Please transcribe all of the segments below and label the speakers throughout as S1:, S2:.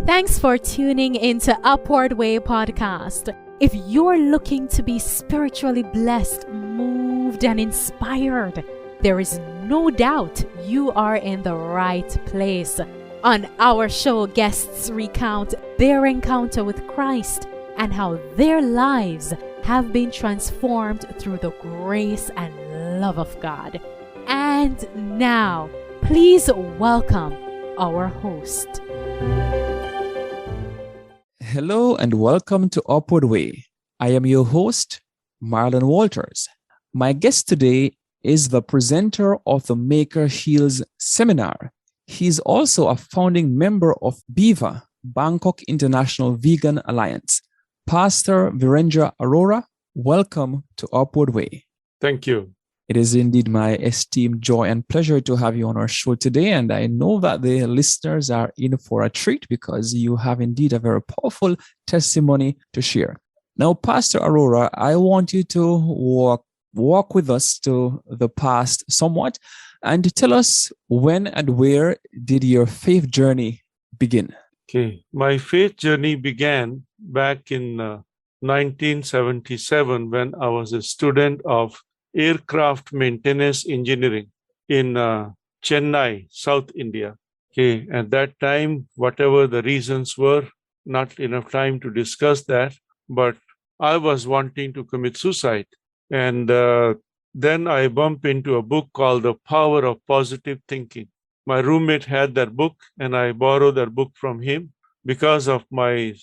S1: Thanks for tuning into Upward Way Podcast. If you're looking to be spiritually blessed, moved, and inspired, there is no doubt you are in the right place. On our show, guests recount their encounter with Christ and how their lives have been transformed through the grace and love of God. And now, please welcome our host.
S2: Hello and welcome to Upward Way. I am your host, Marlon Walters. My guest today is the presenter of the Maker Heals Seminar. He's also a founding member of BIVA, Bangkok International Vegan Alliance. Pastor Virendra Arora, welcome to Upward Way.
S3: Thank you.
S2: It is indeed my esteemed joy and pleasure to have you on our show today. And I know that the listeners are in for a treat because you have indeed a very powerful testimony to share. Now, Pastor Arora, I want you to walk with us to the past somewhat and tell us when and where did your faith journey begin?
S3: Okay. My faith journey began back in 1977 when I was a student of aircraft maintenance engineering in Chennai, South India. Okay, at that time, whatever the reasons were, not enough time to discuss that, but I was wanting to commit suicide. And then I bumped into a book called The Power of Positive Thinking. My roommate had that book, and I borrowed that book from him. Because of my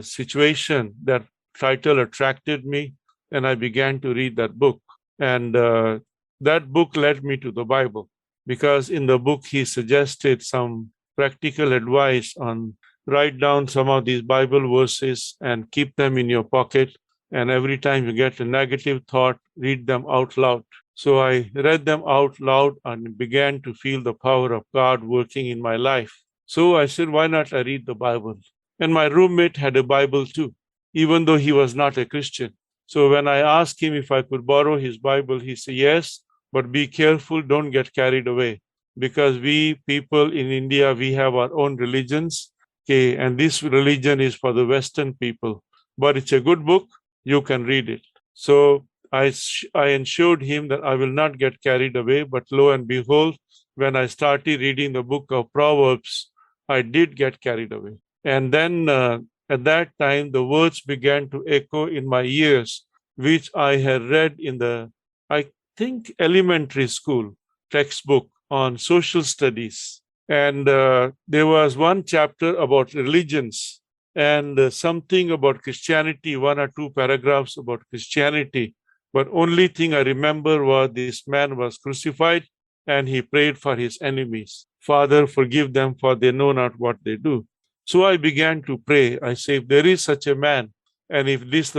S3: situation, that title attracted me, and I began to read that book. And that book led me to the Bible, because in the book, he suggested some practical advice on write down some of these Bible verses and keep them in your pocket. And every time you get a negative thought, read them out loud. So I read them out loud and began to feel the power of God working in my life. So I said, why not I read the Bible? And my roommate had a Bible too, even though he was not a Christian. So when I asked him if I could borrow his Bible, he said, yes, but be careful, don't get carried away. Because we people in India, we have our own religions, okay, and this religion is for the Western people. But it's a good book, you can read it. So I ensured him that I will not get carried away, but lo and behold, when I started reading the book of Proverbs, I did get carried away. And then at that time, the words began to echo in my ears, which I had read in the, I think, elementary school textbook on social studies. And there was one chapter about religions and something about Christianity, one or two paragraphs about Christianity. But only thing I remember was this man was crucified and he prayed for his enemies. Father, forgive them, for they know not what they do. So I began to pray. I say, if there is such a man, and if this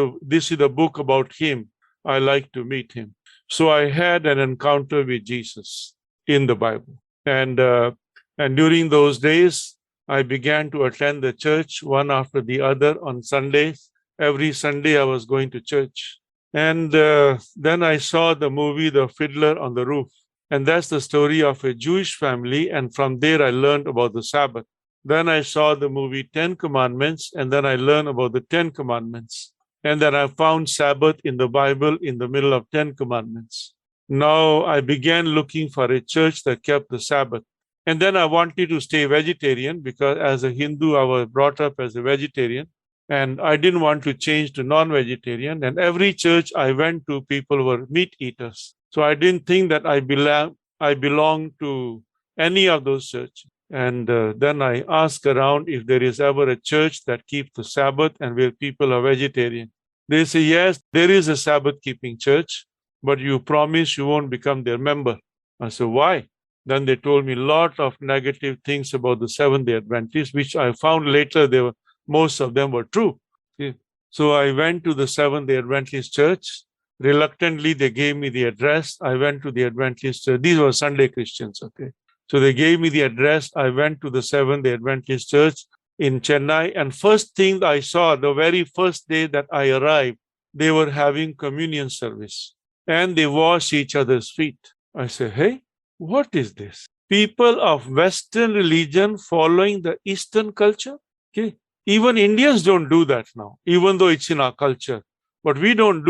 S3: is the book about him, I like to meet him. So I had an encounter with Jesus in the Bible. And during those days, I began to attend the church one after the other on Sundays. Every Sunday I was going to church. And then I saw the movie, The Fiddler on the Roof. And that's the story of a Jewish family. And from there, I learned about the Sabbath. Then I saw the movie 10 Commandments, and then I learned about the 10 Commandments. And then I found Sabbath in the Bible in the middle of 10 Commandments. Now I began looking for a church that kept the Sabbath. And then I wanted to stay vegetarian because as a Hindu, I was brought up as a vegetarian. And I didn't want to change to non-vegetarian. And every church I went to, people were meat eaters. So I didn't think that I belonged to any of those churches. And then I asked around if there is ever a church that keeps the Sabbath and where people are vegetarian. They say, yes, there is a Sabbath-keeping church, but you promise you won't become their member. I said, why? Then they told me a lot of negative things about the Seventh-day Adventists, which I found later most of them were true. So I went to the Seventh-day Adventist church. Reluctantly, they gave me the address. I went to the Adventist church. These were Sunday Christians, okay? So they gave me the address. I went to the Seventh-day Adventist church in Chennai. And first thing I saw, the very first day that I arrived, they were having communion service. And they washed each other's feet. I said, hey, what is this? People of Western religion following the Eastern culture? Okay. Even Indians don't do that now, even though it's in our culture. But we don't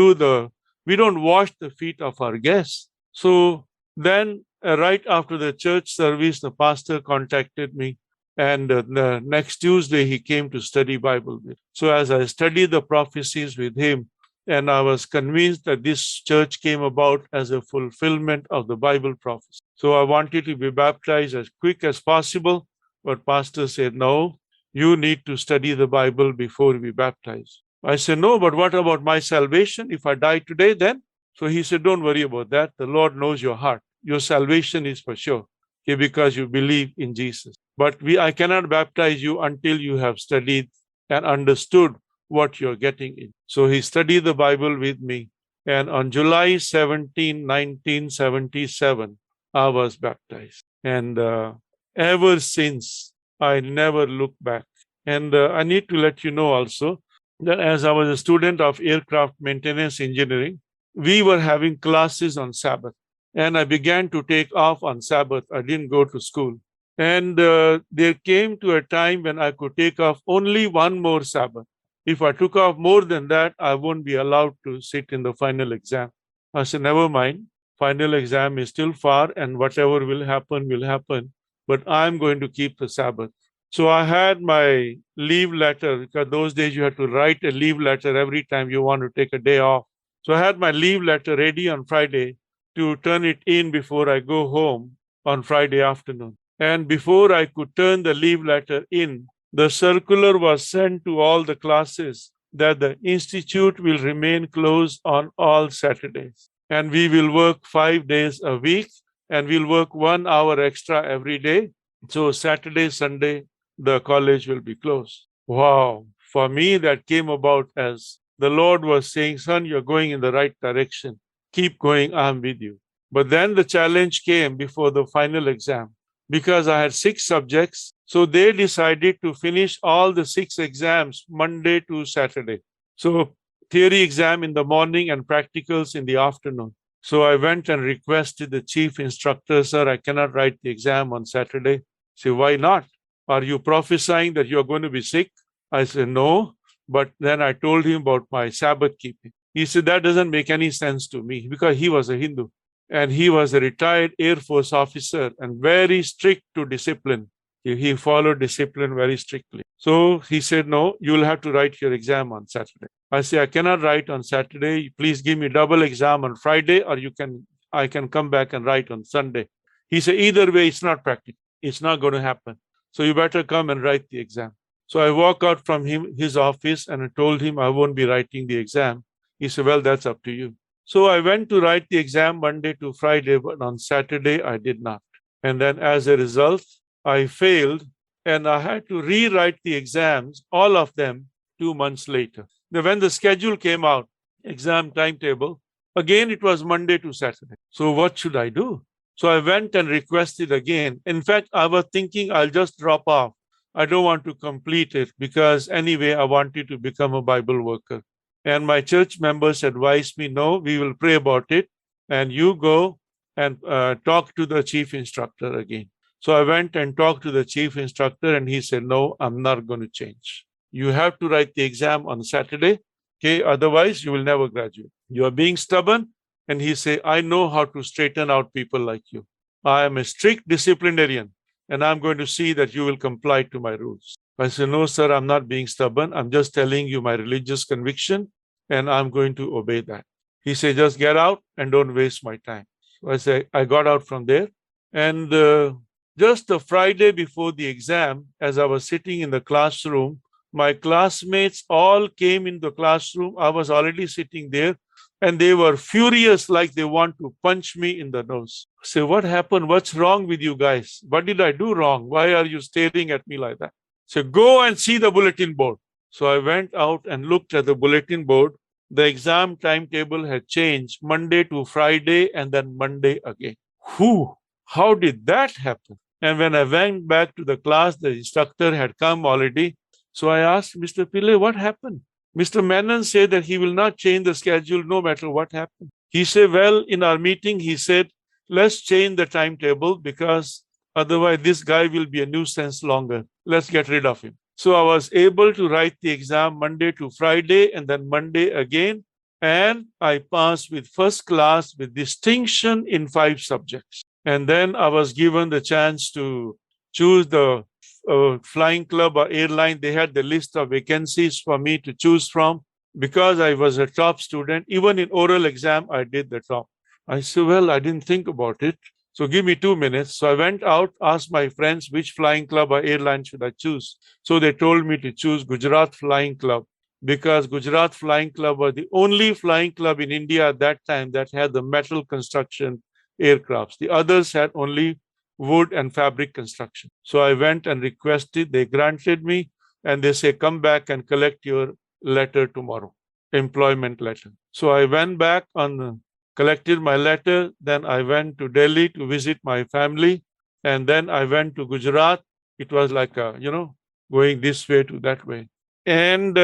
S3: wash the feet of our guests. So then, right after the church service, the pastor contacted me, and the next Tuesday he came to study Bible with. So as I studied the prophecies with him, and I was convinced that this church came about as a fulfillment of the Bible prophecy. So I wanted to be baptized as quick as possible, but pastor said, no, you need to study the Bible before we baptize. I said, no, but what about my salvation? If I die today, then? So he said, don't worry about that. The Lord knows your heart. Your salvation is for sure, okay, because you believe in Jesus. But I cannot baptize you until you have studied and understood what you're getting in. So he studied the Bible with me. And on July 17, 1977, I was baptized. And ever since, I never looked back. And I need to let you know also that as I was a student of aircraft maintenance engineering, we were having classes on Sabbath. And I began to take off on Sabbath. I didn't go to school. And there came to a time when I could take off only one more Sabbath. If I took off more than that, I won't be allowed to sit in the final exam. I said, never mind. Final exam is still far, and whatever will happen, will happen. But I'm going to keep the Sabbath. So I had my leave letter, because those days you had to write a leave letter every time you want to take a day off. So I had my leave letter ready on Friday to turn it in before I go home on Friday afternoon. And before I could turn the leave letter in, the circular was sent to all the classes that the institute will remain closed on all Saturdays. And we will work 5 days a week, and we'll work 1 hour extra every day. So Saturday, Sunday, the college will be closed. Wow. For me, that came about as the Lord was saying, son, you're going in the right direction. Keep going, I'm with you. But then the challenge came before the final exam, because I had 6 subjects. So they decided to finish all the 6 exams Monday to Saturday. So theory exam in the morning and practicals in the afternoon. So I went and requested the chief instructor, sir, I cannot write the exam on Saturday. He said, why not? Are you prophesying that you're going to be sick? I said, no. But then I told him about my Sabbath keeping. He said, that doesn't make any sense to me, because he was a Hindu. And he was a retired Air Force officer and very strict to discipline. He followed discipline very strictly. So he said, no, you will have to write your exam on Saturday. I say, I cannot write on Saturday. Please give me double exam on Friday, or I can come back and write on Sunday. He said, either way, it's not practical. It's not going to happen. So you better come and write the exam. So I walk out from his office, and I told him I won't be writing the exam. He said, well, that's up to you. So I went to write the exam Monday to Friday, but on Saturday I did not. And then as a result, I failed, and I had to rewrite the exams, all of them, 2 months later. Now, when the schedule came out, exam timetable, again it was Monday to Saturday. So what should I do? So I went and requested again. In fact, I was thinking I'll just drop off. I don't want to complete it, because anyway, I wanted to become a Bible worker. And my church members advised me, no, we will pray about it, and you go and talk to the chief instructor again. So I went and talked to the chief instructor, and he said, no, I'm not going to change. You have to write the exam on Saturday, okay? Otherwise, you will never graduate. You are being stubborn. And he said, I know how to straighten out people like you. I am a strict disciplinarian, and I'm going to see that you will comply to my rules. I said, no, sir, I'm not being stubborn. I'm just telling you my religious conviction, and I'm going to obey that. He said, just get out and don't waste my time. So I said, I got out from there. And just the Friday before the exam, as I was sitting in the classroom, my classmates all came in the classroom. I was already sitting there, and they were furious, like they want to punch me in the nose. So what happened? What's wrong with you guys? What did I do wrong? Why are you staring at me like that? So go and see the bulletin board. So I went out and looked at the bulletin board. The exam timetable had changed Monday to Friday, and then Monday again. How did that happen? And when I went back to the class, the instructor had come already. So I asked Mr. Pillai, what happened? Mr. Menon said that he will not change the schedule no matter what happened. He said, well, in our meeting, he said, let's change the timetable, because otherwise this guy will be a nuisance longer. Let's get rid of him. So I was able to write the exam Monday to Friday and then Monday again. And I passed with first class with distinction in 5 subjects. And then I was given the chance to choose the flying club or airline. They had the list of vacancies for me to choose from. Because I was a top student, even in oral exam, I did the top. I said, well, I didn't think about it. So give me 2 minutes. So I went out, asked my friends which flying club or airline should I choose. So they told me to choose Gujarat Flying Club, because Gujarat Flying Club was the only flying club in India at that time that had the metal construction aircrafts. The others had only wood and fabric construction. So I went and requested, they granted me, and they say, come back and collect your letter tomorrow, employment letter. So I went back collected my letter. Then I went to Delhi to visit my family. And then I went to Gujarat. It was like, going this way to that way. And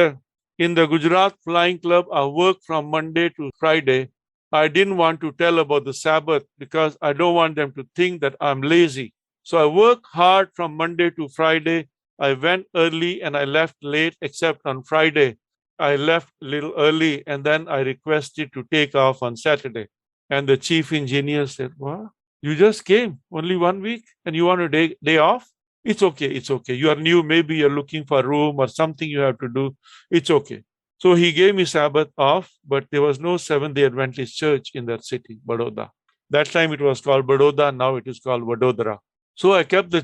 S3: in the Gujarat Flying Club, I worked from Monday to Friday. I didn't want to tell about the Sabbath because I don't want them to think that I'm lazy. So I worked hard from Monday to Friday. I went early and I left late, except on Friday. I left a little early and then I requested to take off on Saturday. And the chief engineer said, "What? You just came only 1 week and you want a day off? It's okay. It's okay. You are new. Maybe you're looking for a room or something you have to do. It's okay." So he gave me Sabbath off, but there was no Seventh-day Adventist church in that city, Baroda. That time it was called Baroda. Now it is called Vadodara. So I kept the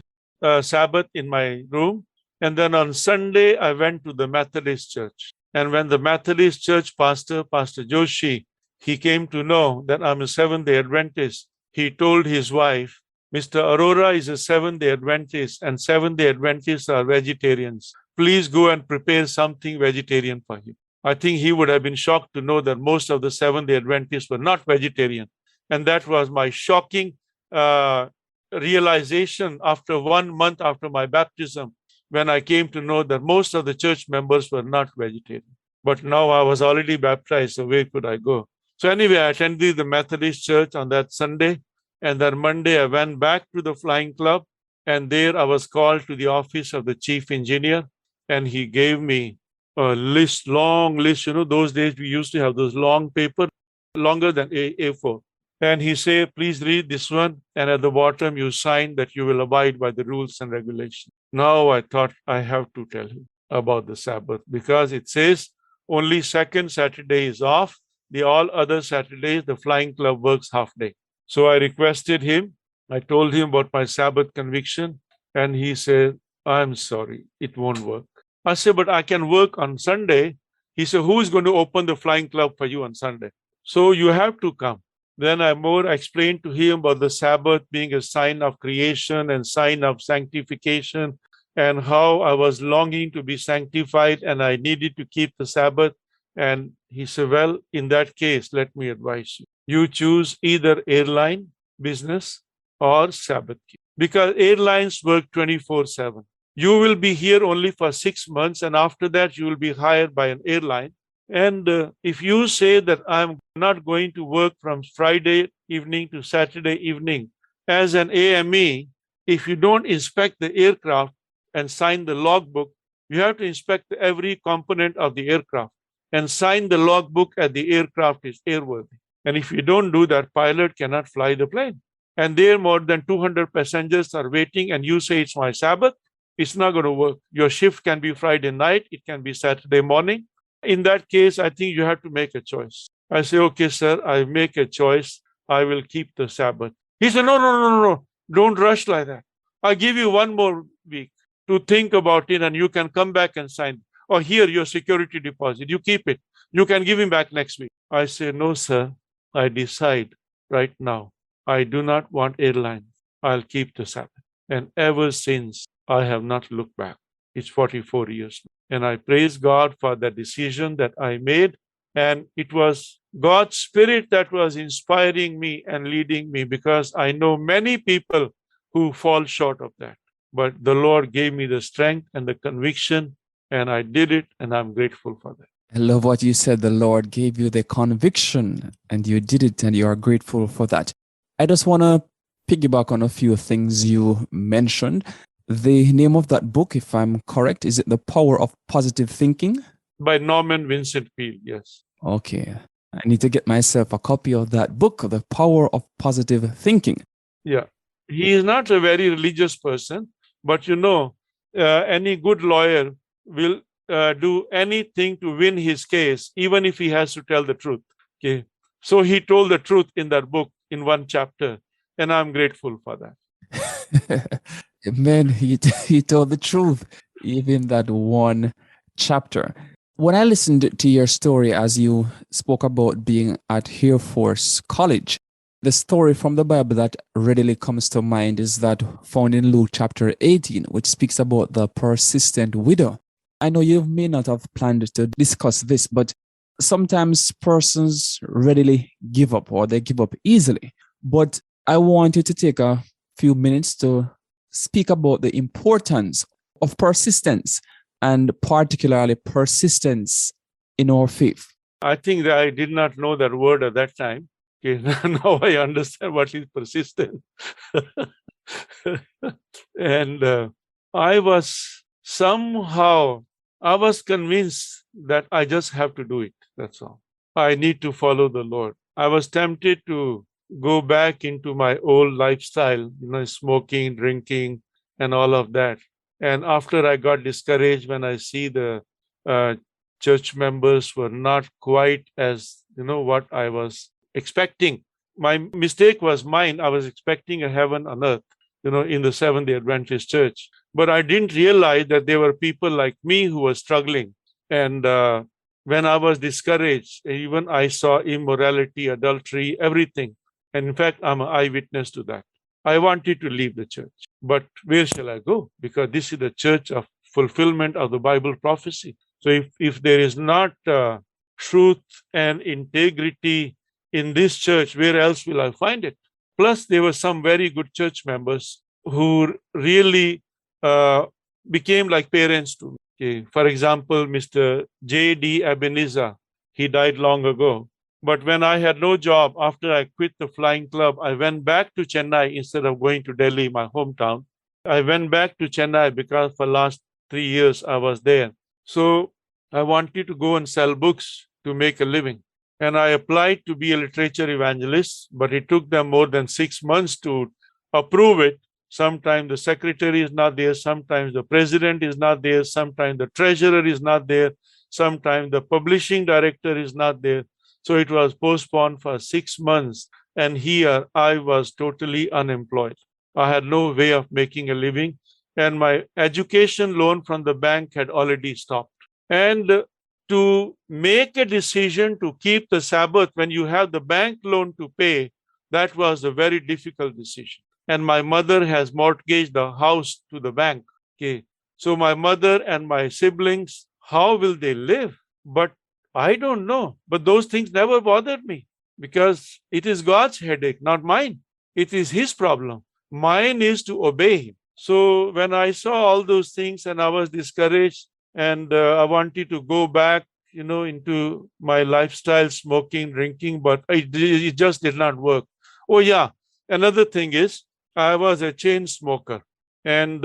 S3: Sabbath in my room. And then on Sunday, I went to the Methodist church. And when the Methodist church pastor, Pastor Joshi, he came to know that I'm a Seventh-day Adventist, he told his wife, "Mr. Arora is a Seventh-day Adventist and Seventh-day Adventists are vegetarians. Please go and prepare something vegetarian for him." I think he would have been shocked to know that most of the Seventh-day Adventists were not vegetarian. And that was my shocking realization after 1 month after my baptism, when I came to know that most of the church members were not vegetarian. But now I was already baptized, so where could I go? So anyway, I attended the Methodist church on that Sunday. And then Monday, I went back to the flying club. And there I was called to the office of the chief engineer. And he gave me a list, long list. Those days we used to have those long paper, longer than A4. And he said, "Please read this one. And at the bottom, you sign that you will abide by the rules and regulations." Now I thought I have to tell him about the Sabbath, because it says only second Saturday is off. The all other Saturdays, the flying club works half day. So I requested him. I told him about my Sabbath conviction. And he said, "I'm sorry, it won't work." I said, "But I can work on Sunday." He said, "Who is going to open the flying club for you on Sunday? So you have to come." Then I more explained to him about the Sabbath being a sign of creation and sign of sanctification, and how I was longing to be sanctified and I needed to keep the Sabbath. And he said, "Well, in that case, let me advise you. You choose either airline business or Sabbath, because airlines work 24/7. You will be here only for 6 months, and after that, you will be hired by an airline. And if you say that I'm not going to work from Friday evening to Saturday evening as an AME, if you don't inspect the aircraft and sign the logbook, you have to inspect every component of the aircraft and sign the logbook at the aircraft is airworthy. And if you don't do that, pilot cannot fly the plane. And there more than 200 passengers are waiting, and you say it's my Sabbath, it's not going to work. Your shift can be Friday night, it can be Saturday morning. In that case, I think you have to make a choice." I say, "Okay, sir, I make a choice. I will keep the Sabbath." He said, No. Don't rush like that. I'll give you 1 more week to think about it, and you can come back and sign. Or here, your security deposit. You keep it. You can give him back next week. I say, "No, sir. I decide right now. I do not want airline. I'll keep the Sabbath." And ever since, I have not looked back. It's 44 years now. And I praise God for the decision that I made. And it was God's Spirit that was inspiring me and leading me, because I know many people who fall short of that. But the Lord gave me the strength and the conviction, and I did it, and I'm grateful for that.
S2: I love what you said. The Lord gave you the conviction and you did it, and you are grateful for that. I just want to piggyback on a few things you mentioned. The name of that book, if I'm correct, is it The Power of Positive Thinking?
S3: By Norman Vincent Peale, yes.
S2: Okay. I need to get myself a copy of that book, The Power of Positive Thinking.
S3: Yeah. He is not a very religious person, but any good lawyer will do anything to win his case, even if he has to tell the truth. Okay. So he told the truth in that book in one chapter, and I'm grateful for that.
S2: Man, he told the truth, even that one chapter. When I listened to your story as you spoke about being at Air Force College, the story from the Bible that readily comes to mind is that found in Luke chapter 18, which speaks about the persistent widow. I know you may not have planned to discuss this, but sometimes persons readily give up or they give up easily. But I want you to take a few minutes to speak about the importance of persistence and particularly persistence in our faith.
S3: I think that I did not know that word at that time. Okay, now I understand what is persistent. And I was convinced that I just have to do it. That's all. I need to follow the Lord. I was tempted to go back into my old lifestyle, smoking, drinking, and all of that. And after I got discouraged when I see the church members were not quite as, what I was expecting. My mistake was mine. I was expecting a heaven on earth, in the Seventh-day Adventist Church. But I didn't realize that there were people like me who were struggling. And when I was discouraged, even I saw immorality, adultery, everything. And in fact, I'm an eyewitness to that. I wanted to leave the church. But where shall I go? Because this is the church of fulfillment of the Bible prophecy. So if there is not truth and integrity in this church, where else will I find it? Plus, there were some very good church members who really became like parents to me. Okay. For example, Mr. J.D. Ebenezer, he died long ago. But when I had no job, after I quit the flying club, I went back to Chennai instead of going to Delhi, my hometown. I went back to Chennai because for the last 3 years I was there. So I wanted to go and sell books to make a living. And I applied to be a literature evangelist, but it took them more than 6 months to approve it. Sometimes the secretary is not there, sometimes the president is not there, sometimes the treasurer is not there, sometimes the publishing director is not there. So it was postponed for 6 months. And here I was totally unemployed. I had no way of making a living. And my education loan from the bank had already stopped. And to make a decision to keep the Sabbath when you have the bank loan to pay, that was a very difficult decision. And my mother has mortgaged the house to the bank. Okay. So my mother and my siblings, how will they live? But I don't know. But those things never bothered me because it is God's headache, not mine. It is His problem. Mine is to obey Him. So when I saw all those things and I was discouraged and I wanted to go back, into my lifestyle, smoking, drinking, but it just did not work. Oh yeah. Another thing is I was a chain smoker and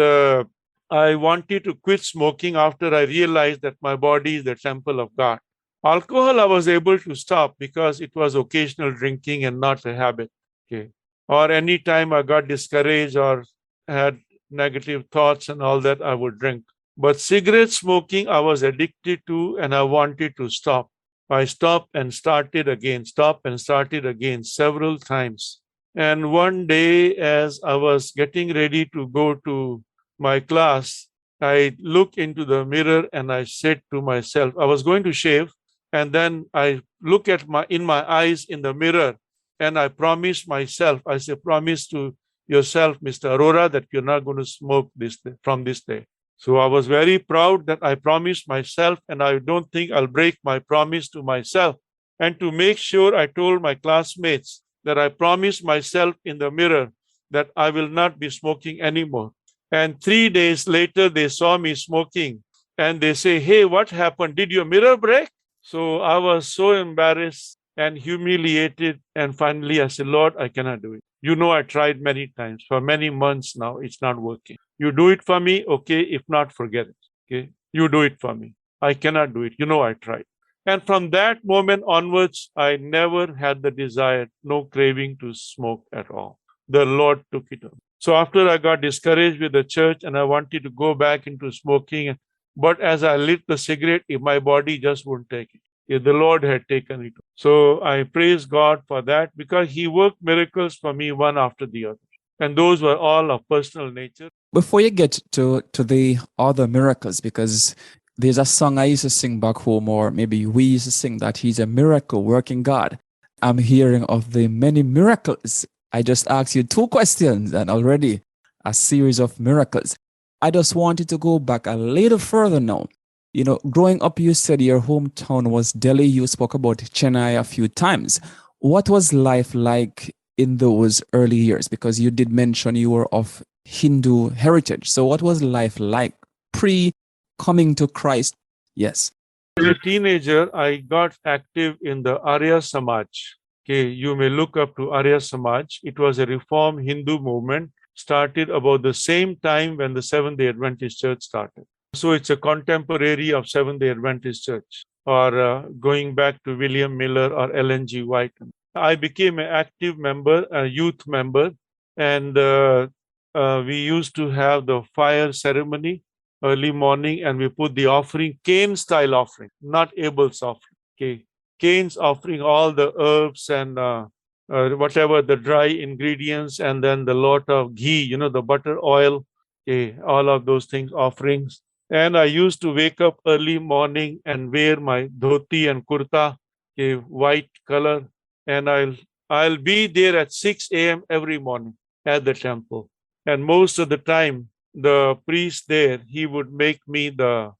S3: I wanted to quit smoking after I realized that my body is the temple of God. Alcohol I was able to stop because it was occasional drinking and not a habit. Okay. Or any time I got discouraged or had negative thoughts and all that, I would drink. But cigarette smoking I was addicted to and I wanted to stop. I stopped and started again several times. And one day as I was getting ready to go to my class, I looked into the mirror and I said to myself, I was going to shave. And then I look at in my eyes in the mirror and I promised myself, I say, promise to yourself, Mr. Arora, that you're not going to smoke from this day. So I was very proud that I promised myself and I don't think I'll break my promise to myself. And to make sure, I told my classmates that I promised myself in the mirror that I will not be smoking anymore. And 3 days later, they saw me smoking and they say, hey, what happened? Did your mirror break? So I was so embarrassed and humiliated. And finally, I said, Lord, I cannot do it. You know, I tried many times for many months now. It's not working. You do it for me, okay. If not, forget it. Okay, you do it for me. I cannot do it. You know, I tried. And from that moment onwards, I never had the desire, no craving to smoke at all. The Lord took it up. So after I got discouraged with the church and I wanted to go back into smoking, but as I lit the cigarette, my body just wouldn't take it. The Lord had taken it. So I praise God for that, because He worked miracles for me one after the other. And those were all of personal nature.
S2: Before you get to the other miracles, because there's a song I used to sing back home, or maybe we used to sing, that He's a miracle working God. I'm hearing of the many miracles. I just asked you 2 questions and already a series of miracles. I just wanted to go back a little further now. You know, growing up, you said your hometown was Delhi. You spoke about Chennai a few times. What was life like in those early years? Because you did mention you were of Hindu heritage. So what was life like pre-coming to Christ? Yes.
S3: As a teenager, I got active in the Arya Samaj. Okay, you may look up to Arya Samaj. It was a reform Hindu movement, started about the same time when the Seventh-day Adventist Church started. So it's a contemporary of Seventh-day Adventist Church, or going back to William Miller or Ellen G. White. I became an active member, a youth member, and we used to have the fire ceremony early morning, and we put the offering, Cain style offering, not Abel's offering. Okay, Cain's offering, all the herbs and whatever the dry ingredients, and then the lot of ghee, you know, the butter oil, okay, all of those things, offerings. And I used to wake up early morning and wear my dhoti and kurta, a white color, and I'll be there at 6 a.m. every morning at the temple. And most of the time, the priest there, he would make me the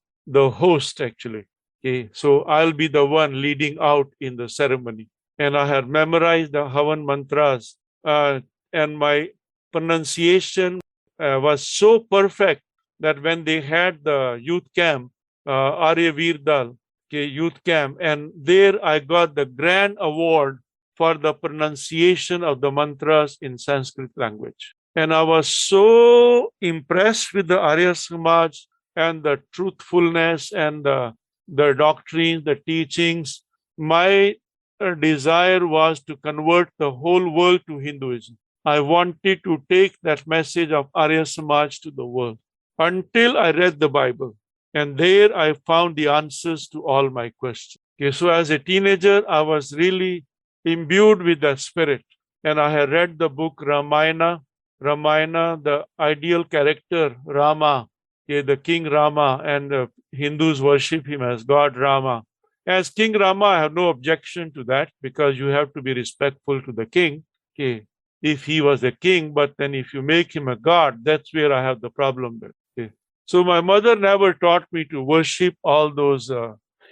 S3: host actually. Okay, so I'll be the one leading out in the ceremony. And I had memorized the Havan mantras, and my pronunciation was so perfect that when they had the youth camp, Arya Virdal, okay, youth camp, and there I got the grand award for the pronunciation of the mantras in Sanskrit language. And I was so impressed with the Arya Samaj and the truthfulness and the doctrines, the teachings. My desire was to convert the whole world to Hinduism. I wanted to take that message of Arya Samaj to the world, until I read the Bible. And there I found the answers to all my questions. Okay, so as a teenager, I was really imbued with that spirit. And I had read the book Ramayana, the ideal character, Rama, okay, the King Rama, and Hindus worship him as God Rama. As King Rama, I have no objection to that, because you have to be respectful to the king, okay, if he was a king. But then if you make him a god, that's where I have the problem with. Okay. So my mother never taught me to worship all those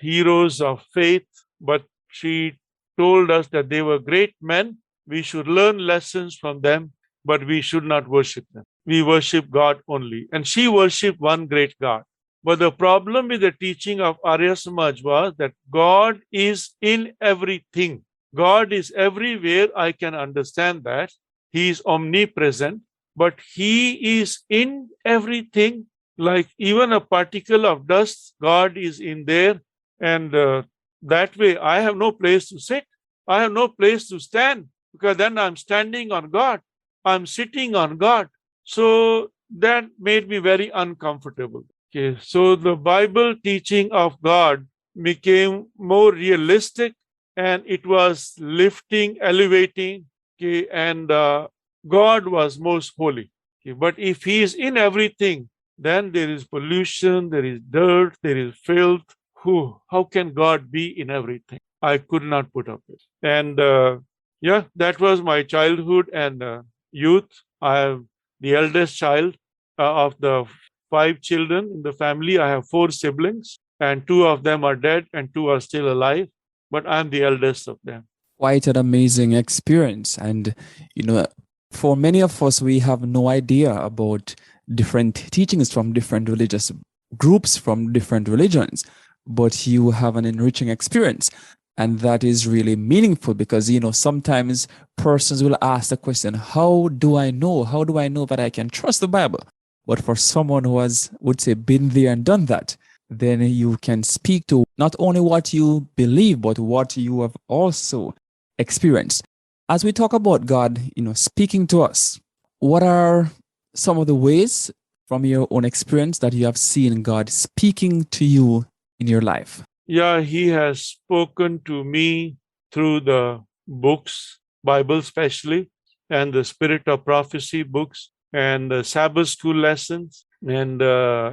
S3: heroes of faith, but she told us that they were great men. We should learn lessons from them, but we should not worship them. We worship God only. And she worshipped one great God. But the problem with the teaching of Arya Samaj was that God is in everything. God is everywhere. I can understand that. He is omnipresent, but He is in everything. Like even a particle of dust, God is in there. And that way, I have no place to sit. I have no place to stand, because then I'm standing on God. I'm sitting on God. So that made me very uncomfortable. Okay, so the Bible teaching of God became more realistic, and it was lifting, elevating, okay, and God was most holy. Okay, but if He is in everything, then there is pollution, there is dirt, there is filth. How can God be in everything? I could not put up with. And yeah, that was my childhood and youth. I am the eldest child of the 5 children in the family. I have 4 siblings, and 2 of them are dead and 2 are still alive, but I'm the eldest of them.
S2: Quite an amazing experience. And, you know, for many of us, we have no idea about different teachings from different religious groups, from different religions, but you have an enriching experience. And that is really meaningful because, sometimes persons will ask the question, how do I know? How do I know that I can trust the Bible? But for someone who would say, been there and done that, then you can speak to not only what you believe, but what you have also experienced. As we talk about God, speaking to us, what are some of the ways from your own experience that you have seen God speaking to you in your life?
S3: Yeah, He has spoken to me through the books, Bible especially, and the Spirit of Prophecy books, and the Sabbath school lessons, and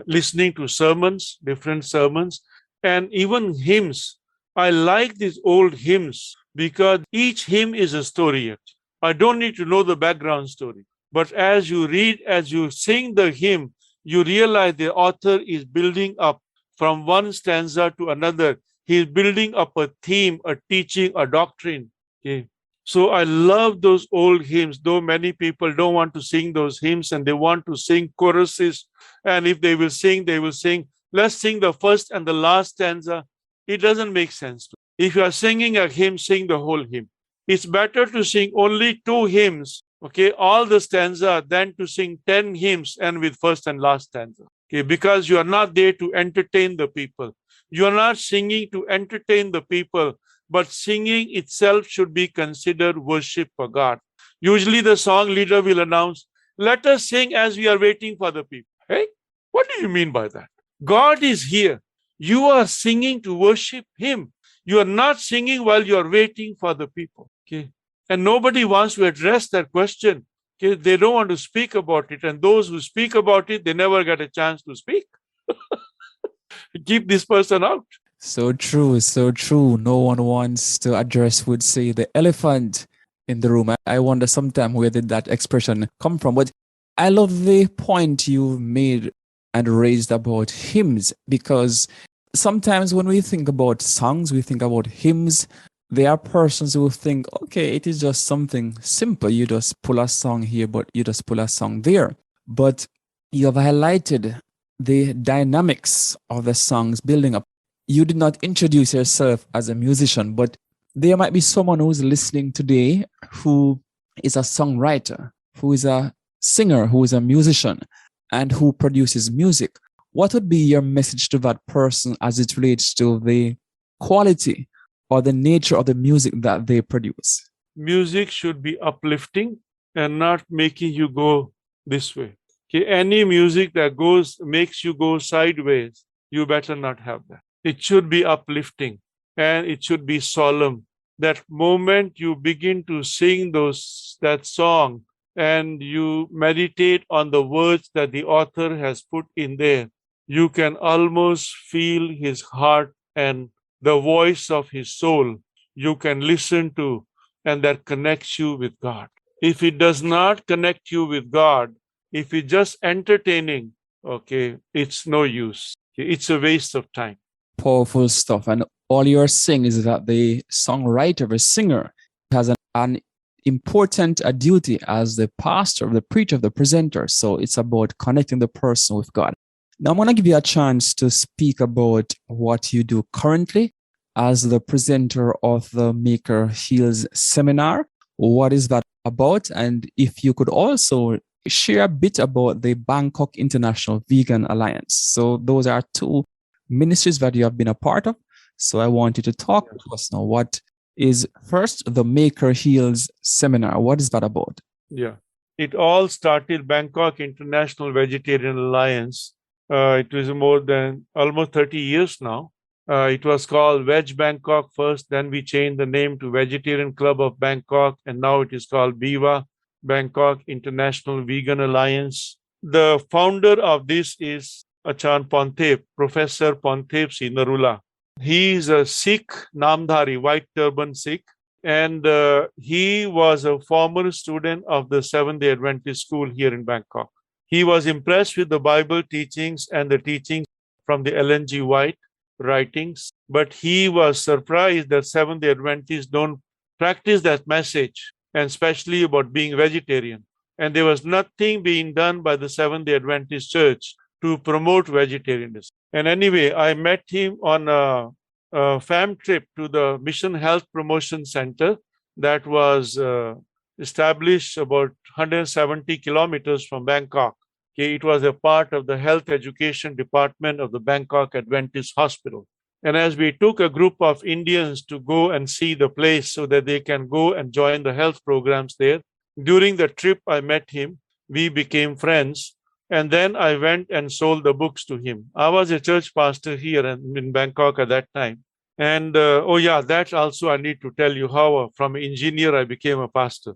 S3: listening to sermons, different sermons, and even hymns. I like these old hymns because each hymn is a story. I don't need to know the background story. But as you read, as you sing the hymn, you realize the author is building up from one stanza to another. He is building up a theme, a teaching, a doctrine. Okay. So I love those old hymns, though many people don't want to sing those hymns and they want to sing choruses. And if they will sing, let's sing the first and the last stanza. It doesn't make sense. If you are singing a hymn, sing the whole hymn. It's better to sing only 2 hymns, okay, all the stanza, than to sing 10 hymns and with first and last stanza. Okay, because you are not there to entertain the people. You are not singing to entertain the people, but singing itself should be considered worship for God. Usually the song leader will announce, let us sing as we are waiting for the people. Hey, what do you mean by that? God is here. You are singing to worship Him. You are not singing while you are waiting for the people. Okay, and nobody wants to address that question. Okay, they don't want to speak about it, and those who speak about it, they never get a chance to speak. Keep this person out.
S2: So true, so true. No one wants to address, would say, the elephant in the room. I wonder sometimes where did that expression come from? But I love the point you made and raised about hymns, because sometimes when we think about songs, we think about hymns. There are persons who think, okay, it is just something simple. You just pull a song here, but you just pull a song there. But you have highlighted the dynamics of the songs building up. You did not introduce yourself as a musician, but there might be someone who's listening today who is a songwriter, who is a singer, who is a musician, and who produces music. What would be your message to that person as it relates to the quality or the nature of the music that they produce?
S3: Music should be uplifting and not making you go this way. Okay, any music that makes you go sideways, you better not have that. It should be uplifting and it should be solemn. That moment you begin to sing that song and you meditate on the words that the author has put in there, you can almost feel his heart and the voice of his soul. You can listen to, and that connects you with God. If it does not connect you with God, if it's just entertaining, okay, it's no use. It's a waste of time.
S2: Powerful stuff. And all you're saying is that the songwriter, the singer, has an important duty as the pastor, the preacher, the presenter. So it's about connecting the person with God. Now I'm going to give you a chance to speak about what you do currently as the presenter of the Maker Heals seminar. What is that about? And if you could also share a bit about the Bangkok International Vegan Alliance. So those are 2 ministries that you have been a part of. So I want you to talk to us now. What is first the Maker Heals seminar? What is that about?
S3: Yeah, it all started Bangkok International Vegetarian Alliance. It was more than almost 30 years now. It was called Veg Bangkok first, then we changed the name to Vegetarian Club of Bangkok, and now it is called BIVA, Bangkok International Vegan Alliance. The founder of this is Achan Pontep, Professor Pontep Sinarula. He is a Sikh, Namdhari, white turban Sikh, and he was a former student of the Seventh-day Adventist school here in Bangkok. He was impressed with the Bible teachings and the teachings from the Ellen G. White writings, but he was surprised that Seventh-day Adventists don't practice that message, and especially about being vegetarian. And there was nothing being done by the Seventh-day Adventist Church to promote vegetarianism. And anyway, I met him on a fam trip to the Mission Health Promotion Center that was established about 170 kilometers from Bangkok. Okay, it was a part of the health education department of the Bangkok Adventist Hospital. And as we took a group of Indians to go and see the place so that they can go and join the health programs there, during the trip, I met him. We became friends. And then I went and sold the books to him. I was a church pastor here in Bangkok at that time. And that also I need to tell you how from an engineer I became a pastor.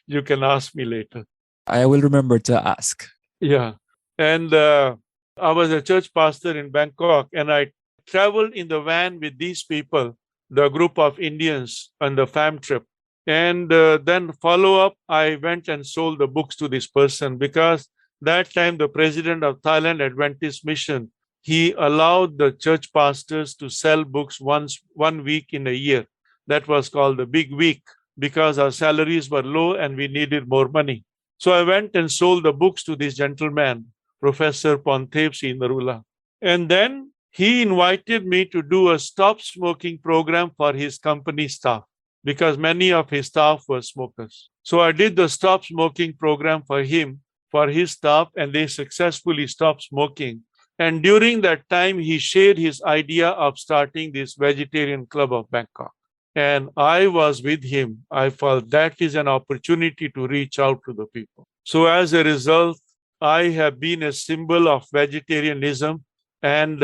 S3: You can ask me later.
S2: I will remember to ask.
S3: Yeah. And I was a church pastor in Bangkok, and I traveled in the van with these people, the group of Indians on the fam trip. And then follow up, I went and sold the books to this person because that time the president of Thailand Adventist Mission, he allowed the church pastors to sell books one week in a year. That was called the big week because our salaries were low and we needed more money. So I went and sold the books to this gentleman, Professor Pontep Narula. And then he invited me to do a stop smoking program for his company staff, because many of his staff were smokers. So I did the stop smoking program for him, for his staff, and they successfully stopped smoking. And during that time, he shared his idea of starting this vegetarian club of Bangkok. And I was with him. I felt that is an opportunity to reach out to the people. So as a result, I have been a symbol of vegetarianism and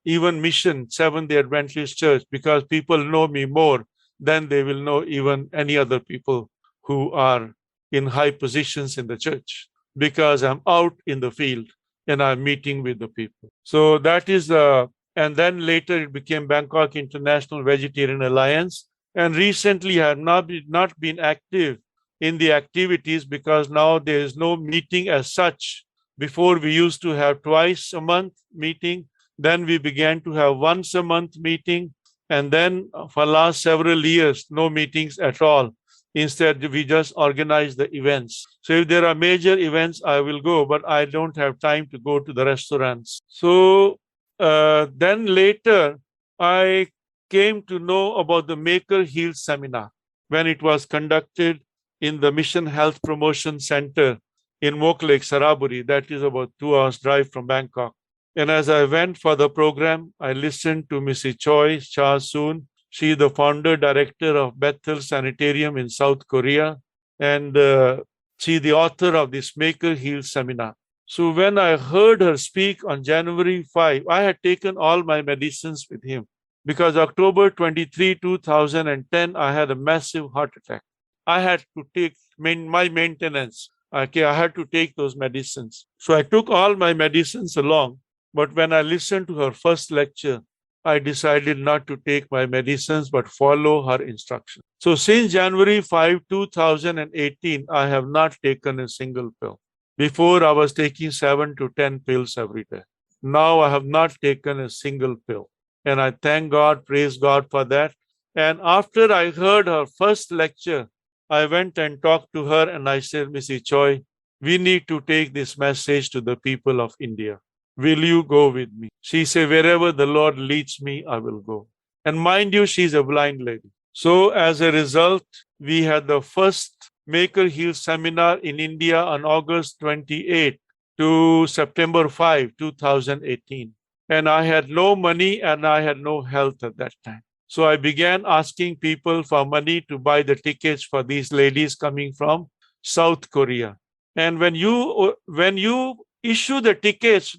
S3: even Mission, Seventh-day Adventist Church, because people know me more than they will know even any other people who are in high positions in the church, because I'm out in the field and I'm meeting with the people. So that is, and then later it became Bangkok International Vegetarian Alliance. And recently I have not been active in the activities because now there is no meeting as such. Before we used to have twice a month meeting, then we began to have once a month meeting. And then for last several years, no meetings at all. Instead, we just organize the events. So if there are major events, I will go, but I don't have time to go to the restaurants. So then later, I came to know about the Maker Heal seminar when it was conducted in the Mission Health Promotion Center in Mok Lake, Saraburi. That is about 2 hours drive from Bangkok. And as I went for the program, I listened to Mrs. Choi Cha Soon. She is the founder director of Bethel Sanitarium in South Korea. And she is the author of this Maker Heal seminar. So when I heard her speak on January 5, I had taken all my medicines with him because October 23, 2010, I had a massive heart attack. I had to take my maintenance. Okay, I had to take those medicines. So I took all my medicines along. But when I listened to her first lecture, I decided not to take my medicines, but follow her instructions. So since January 5, 2018, I have not taken a single pill. Before, I was taking 7 to 10 pills every day. Now I have not taken a single pill. And I thank God, praise God for that. And after I heard her first lecture, I went and talked to her and I said, Mrs. Choi, we need to take this message to the people of India. Will you go with me? She said, wherever the Lord leads me, I will go. And mind you, she's a blind lady. So as a result, we had the first Maker Heal seminar in India on August 28 to September 5, 2018. And I had no money and I had no health at that time. So I began asking people for money to buy the tickets for these ladies coming from South Korea. And when you issue the tickets,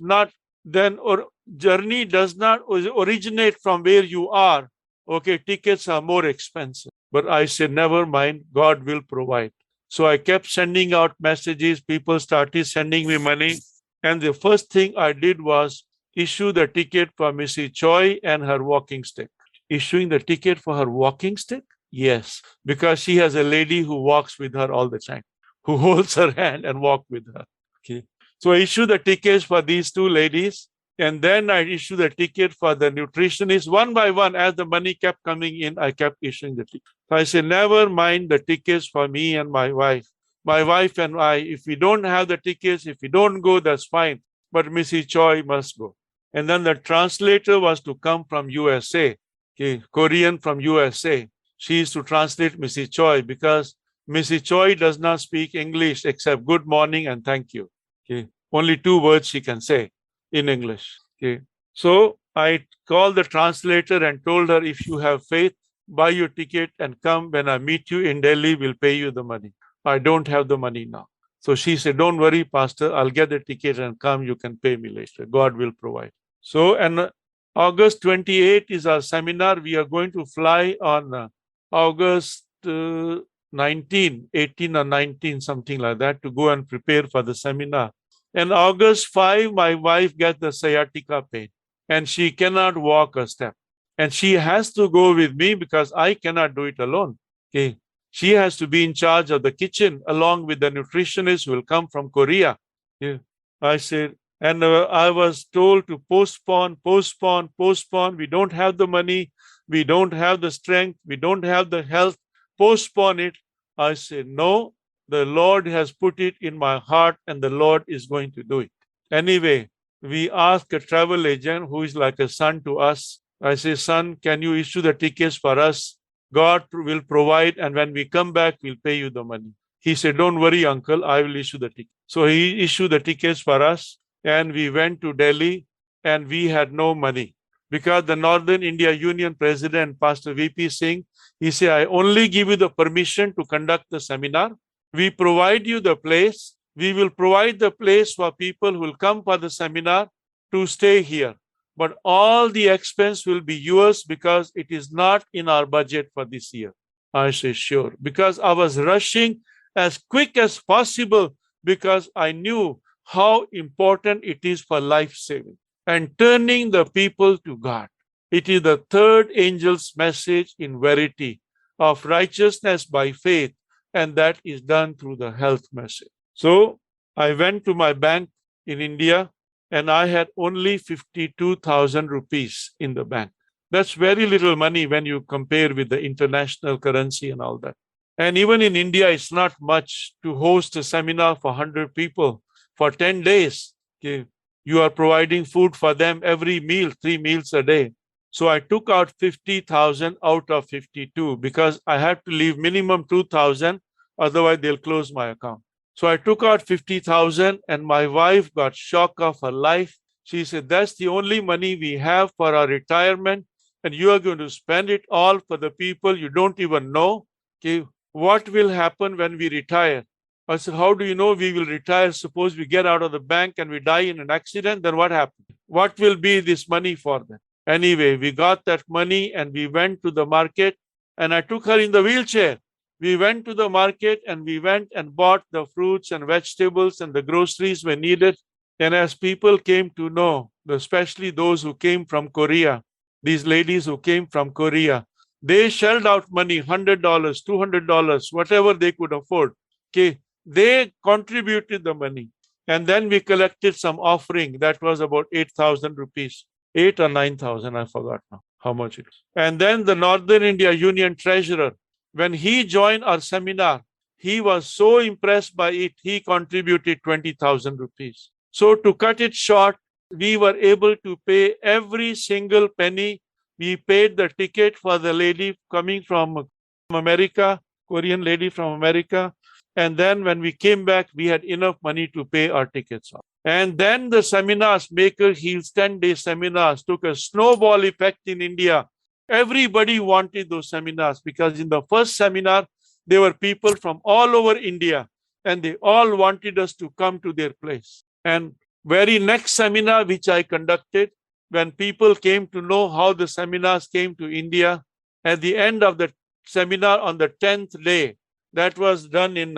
S3: journey does not originate from where you are. Okay, tickets are more expensive. But I said, never mind, God will provide. So I kept sending out messages. People started sending me money. And the first thing I did was issue the ticket for Mrs. Choi and her walking stick. Issuing the ticket for her walking stick? Yes, because she has a lady who walks with her all the time, who holds her hand and walks with her. Okay. So I issued the tickets for these two ladies. And then I issued the ticket for the nutritionist. One by one, as the money kept coming in, I kept issuing the ticket. So I said, never mind the tickets for me and my wife. My wife and I, if we don't have the tickets, if we don't go, that's fine. But Mrs. Choi must go. And then the translator was to come from USA, okay, Korean from USA. She is to translate Mrs. Choi because Mrs. Choi does not speak English except good morning and thank you. Okay. Only 2 words she can say in English. Okay. So I called the translator and told her, if you have faith, buy your ticket and come. When I meet you in Delhi, we'll pay you the money. I don't have the money now. So she said, don't worry, Pastor, I'll get the ticket and come. You can pay me later. God will provide. So, and August 28 is our seminar. We are going to fly on August 19, 18 or 19, something like that, to go and prepare for the seminar. And August 5, my wife gets the sciatica pain and she cannot walk a step. And she has to go with me because I cannot do it alone. Okay. She has to be in charge of the kitchen along with the nutritionist who will come from Korea. Yeah. I said, and I was told to postpone. We don't have the money. We don't have the strength. We don't have the health. Postpone it. I said, no, the Lord has put it in my heart and the Lord is going to do it. Anyway, we asked a travel agent who is like a son to us. I say, son, can you issue the tickets for us? God will provide, and when we come back, we'll pay you the money. He said, don't worry, uncle, I will issue the ticket. So he issued the tickets for us, and we went to Delhi, and we had no money. Because the Northern India Union President, Pastor VP Singh, he said, I only give you the permission to conduct the seminar. We provide you the place. We will provide the place for people who will come for the seminar to stay here. But all the expense will be yours because it is not in our budget for this year. I say, sure. Because I was rushing as quick as possible because I knew how important it is for life saving and turning the people to God. It is the third angel's message in verity of righteousness by faith, and that is done through the health message. So I went to my bank in India, and I had only 52,000 rupees in the bank. That's very little money when you compare with the international currency and all that. And even in India, it's not much to host a seminar for 100 people for 10 days. Okay. You are providing food for them every meal, 3 meals a day. So I took out 50,000 out of 52 because I had to leave minimum 2,000, otherwise they'll close my account. So I took out 50,000 and my wife got shock of her life. She said, that's the only money we have for our retirement and you are going to spend it all for the people you don't even know. Okay, what will happen when we retire? I said, how do you know we will retire? Suppose we get out of the bank and we die in an accident, then what happens? What will be this money for them? Anyway, we got that money and we went to the market and I took her in the wheelchair. We went to the market and we went and bought the fruits and vegetables and the groceries we needed. And as people came to know, especially those who came from Korea, these ladies who came from Korea, they shelled out money, $100, $200, whatever they could afford. Okay, they contributed the money. And then we collected some offering that was about 8,000 rupees, 8 or 9,000, I forgot now how much it was. And then the Northern India Union Treasurer, when he joined our seminar, he was so impressed by it, he contributed 20,000 rupees. So to cut it short, we were able to pay every single penny. We paid the ticket for the lady coming from America, Korean lady from America. And then when we came back, we had enough money to pay our tickets off. And then the seminars, Maker Heals 10-day seminars, took a snowball effect in India. Everybody wanted those seminars because in the first seminar, there were people from all over India and they all wanted us to come to their place. And very next seminar which I conducted, when people came to know how the seminars came to India, at the end of the seminar on the 10th day, that was done in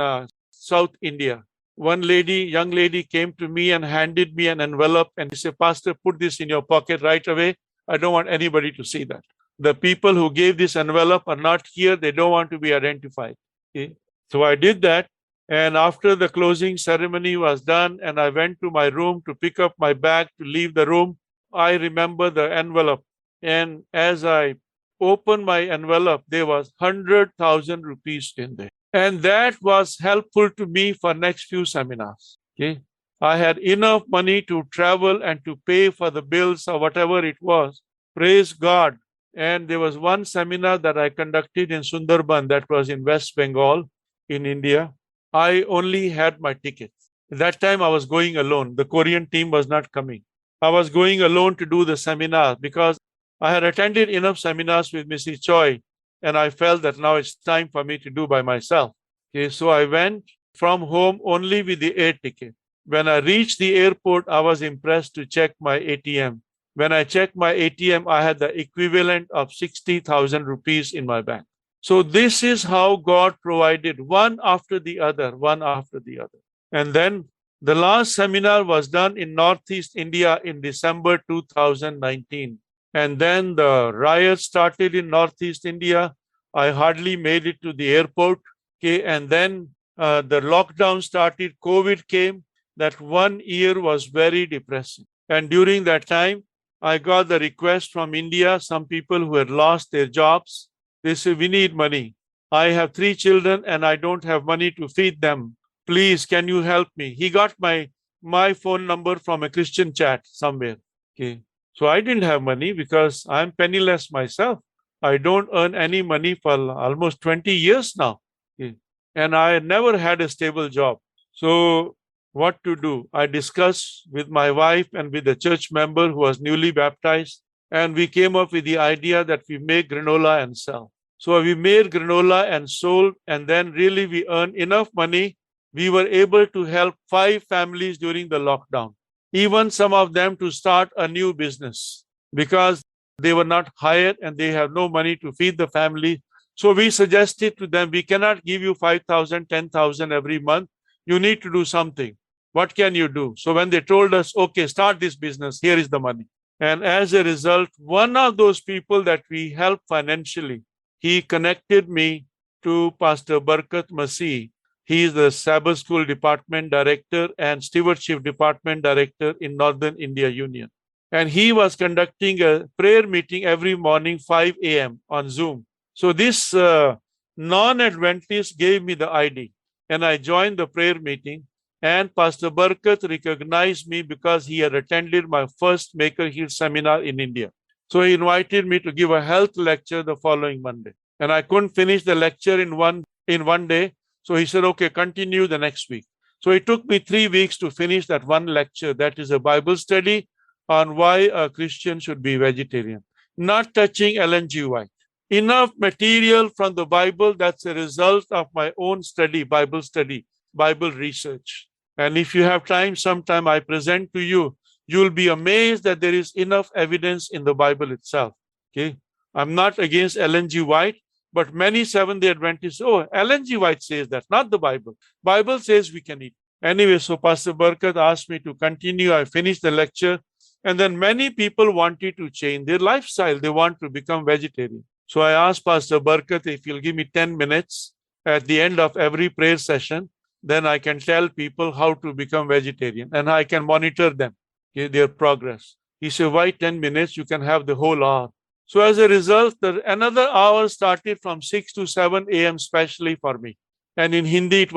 S3: South India. One lady, young lady came to me and handed me an envelope and she said, Pastor, put this in your pocket right away. I don't want anybody to see that. The people who gave this envelope are not here. They don't want to be identified. Okay? So I did that. And after the closing ceremony was done and I went to my room to pick up my bag to leave the room, I remember the envelope. And as I opened my envelope, there was 100,000 rupees in there. And that was helpful to me for next few seminars. Okay. I had enough money to travel and to pay for the bills or whatever it was. Praise God. And there was one seminar that I conducted in Sundarban, that was in West Bengal in India. I only had my ticket. At that time, I was going alone. The Korean team was not coming. I was going alone to do the seminar because I had attended enough seminars with Mrs. Choi, and I felt that now it's time for me to do by myself. Okay, so I went from home only with the air ticket. When I reached the airport, I was impressed to check my ATM. When I checked my ATM, I had the equivalent of 60,000 rupees in my bank. So this is how God provided one after the other, one after the other. And then the last seminar was done in Northeast India in December 2019. And then the riot started in Northeast India. I hardly made it to the airport. Okay, and then the lockdown started, COVID came. That 1 year was very depressing. And during that time, I got the request from India, some people who had lost their jobs. They said, we need money. I have 3 children and I don't have money to feed them. Please, can you help me? He got my phone number from a Christian chat somewhere. Okay. So I didn't have money because I'm penniless myself. I don't earn any money for almost 20 years now. Okay. And I never had a stable job. So what to do? I discussed with my wife and with a church member who was newly baptized, and we came up with the idea that we make granola and sell. So we made granola and sold, and then really we earned enough money. We were able to help 5 families during the lockdown, even some of them to start a new business because they were not hired and they have no money to feed the family. So we suggested to them, we cannot give you 5,000, 10,000 every month. You need to do something. What can you do? So when they told us, okay, start this business, here is the money. And as a result, one of those people that we helped financially, he connected me to Pastor Barkat Masih. He is the Sabbath School Department Director and Stewardship Department Director in Northern India Union. And he was conducting a prayer meeting every morning, 5 a.m. on Zoom. So this non-Adventist gave me the ID, and I joined the prayer meeting. And Pastor Barkat recognized me because he had attended my first Maker Hill seminar in India. So he invited me to give a health lecture the following Monday. And I couldn't finish the lecture in one day. So he said, okay, continue the next week. So it took me 3 weeks to finish that one lecture. That is a Bible study on why a Christian should be vegetarian, not touching Ellen G. White. Enough material from the Bible that's a result of my own study, Bible research. And if you have time, sometime I present to you, you'll be amazed that there is enough evidence in the Bible itself. Okay, I'm not against Ellen G. White, but many Seventh-day Adventists, oh, Ellen G. White says that, not the Bible. Bible says we can eat. Anyway, so Pastor Barkat asked me to continue. I finished the lecture. And then many people wanted to change their lifestyle. They want to become vegetarian. So I asked Pastor Barkat if he'll give me 10 minutes at the end of every prayer session, then I can tell people how to become vegetarian and I can monitor them, okay, their progress. He said, why 10 minutes? You can have the whole hour. So as a result, another hour started from 6 to 7 a.m. specially for me. And in Hindi,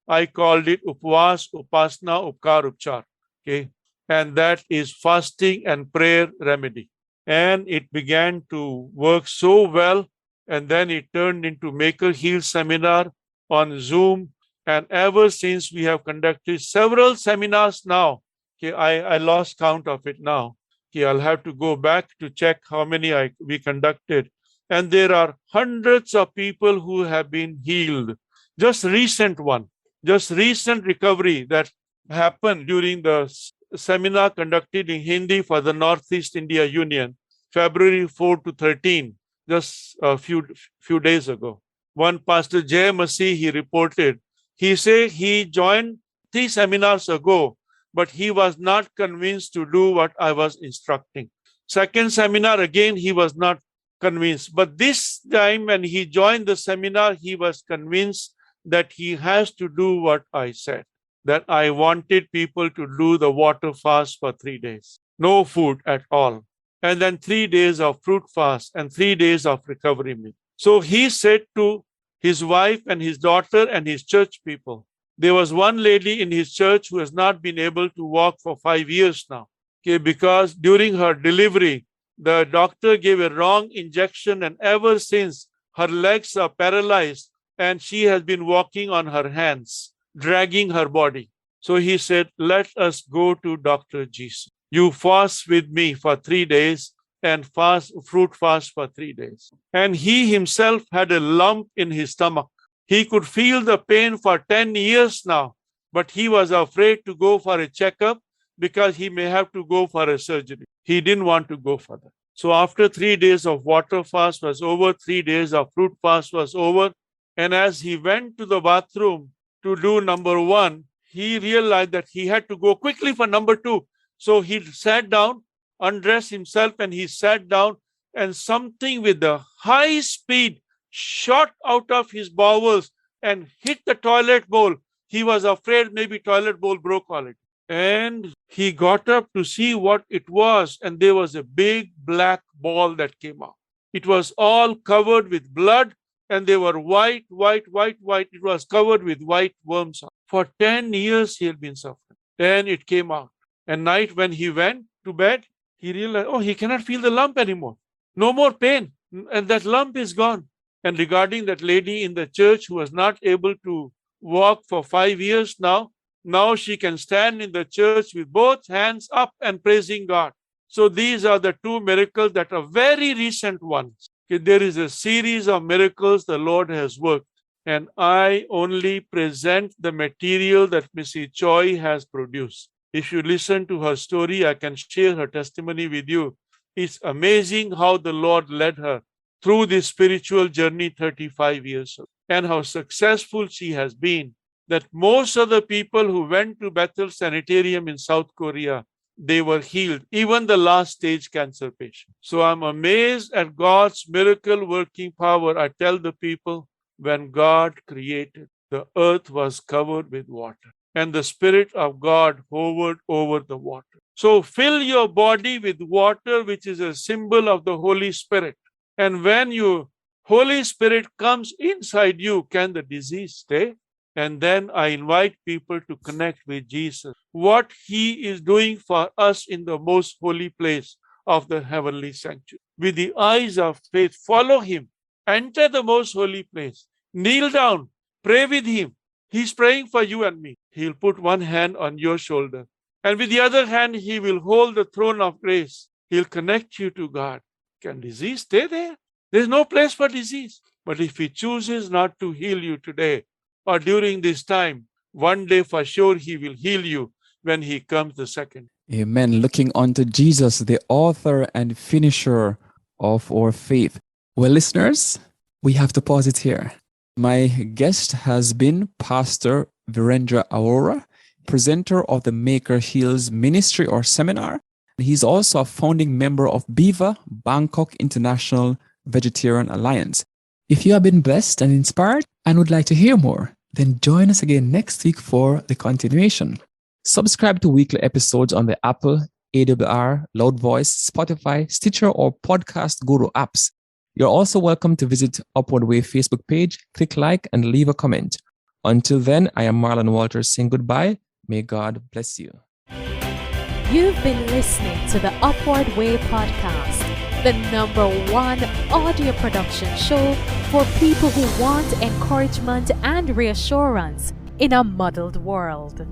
S3: I called it Upvas, Upasna, Upkar, Upchar. Okay. And that is fasting and prayer remedy. And it began to work so well. And then it turned into Maker Hill seminar on Zoom. And ever since we have conducted several seminars now, okay, I lost count of it now. Okay, I'll have to go back to check how many we conducted. And there are hundreds of people who have been healed. Just recent recovery that happened during the seminar conducted in Hindi for the Northeast India Union, February 4 to 13, just a few days ago. One Pastor Jay Masih, he reported, he said he joined 3 seminars ago, but he was not convinced to do what I was instructing. Second seminar, again, he was not convinced. But this time when he joined the seminar, he was convinced that he has to do what I said, that I wanted people to do the water fast for 3 days, no food at all. And then 3 days of fruit fast and 3 days of recovery meal. So he said to his wife and his daughter and his church people, There was one lady in his church who has not been able to walk for 5 years now. Okay, because during her delivery, the doctor gave a wrong injection, and ever since her legs are paralyzed and she has been walking on her hands, dragging her body. So he said, let us go to Dr. Jesus. You fast with me for 3 days and fruit fast for 3 days. And he himself had a lump in his stomach. He could feel the pain for 10 years now, but he was afraid to go for a checkup because he may have to go for a surgery. He didn't want to go for that. So after 3 days of water fast was over, 3 days of fruit fast was over, and as he went to the bathroom to do number 1, he realized that he had to go quickly for number 2. So he sat down, undressed himself, and he sat down, and something with a high speed shot out of his bowels and hit the toilet bowl. He was afraid maybe toilet bowl broke already. And he got up to see what it was, and there was a big black ball that came out. It was all covered with blood, and they were white. It was covered with white worms. For 10 years he had been suffering. Then it came out. And night when he went to bed, he realized, he cannot feel the lump anymore. No more pain. And that lump is gone. And regarding that lady in the church who was not able to walk for 5 years now she can stand in the church with both hands up and praising God. So these are the 2 miracles that are very recent ones. Okay, there is a series of miracles the Lord has worked, and I only present the material that Missy Choi has produced. If you listen to her story, I can share her testimony with you. It's amazing how the Lord led her through this spiritual journey 35 years ago, and how successful she has been. That most of the people who went to Bethel Sanitarium in South Korea, they were healed, even the last stage cancer patient. So I'm amazed at God's miracle working power. I tell the people, when God created, the earth was covered with water, and the Spirit of God hovered over the water. So fill your body with water, which is a symbol of the Holy Spirit. And when your Holy Spirit comes inside you, can the disease stay? And then I invite people to connect with Jesus. What he is doing for us in the most holy place of the heavenly sanctuary. With the eyes of faith, follow him. Enter the most holy place. Kneel down. Pray with him. He's praying for you and me. He'll put one hand on your shoulder, and with the other hand, he will hold the throne of grace. He'll connect you to God. Can disease stay there? There's no place for disease. But if he chooses not to heal you today or during this time, one day for sure he will heal you when he comes the second.
S2: Amen. Looking unto Jesus, the author and finisher of our faith. Well, listeners, we have to pause it here. My guest has been Pastor Virendra Arora, presenter of the Maker Heals Ministry or Seminar. He's also a founding member of BIVA, Bangkok International Vegetarian Alliance. If you have been blessed and inspired and would like to hear more, then join us again next week for the continuation. Subscribe to weekly episodes on the Apple, AWR, Loud Voice, Spotify, Stitcher, or Podcast Guru apps. You're also welcome to visit Upward Way Facebook page, click like, and leave a comment. Until then, I am Marlon Walters saying goodbye. May God bless you.
S1: You've been listening to the Upward Way podcast, the #1 audio production show for people who want encouragement and reassurance in a muddled world.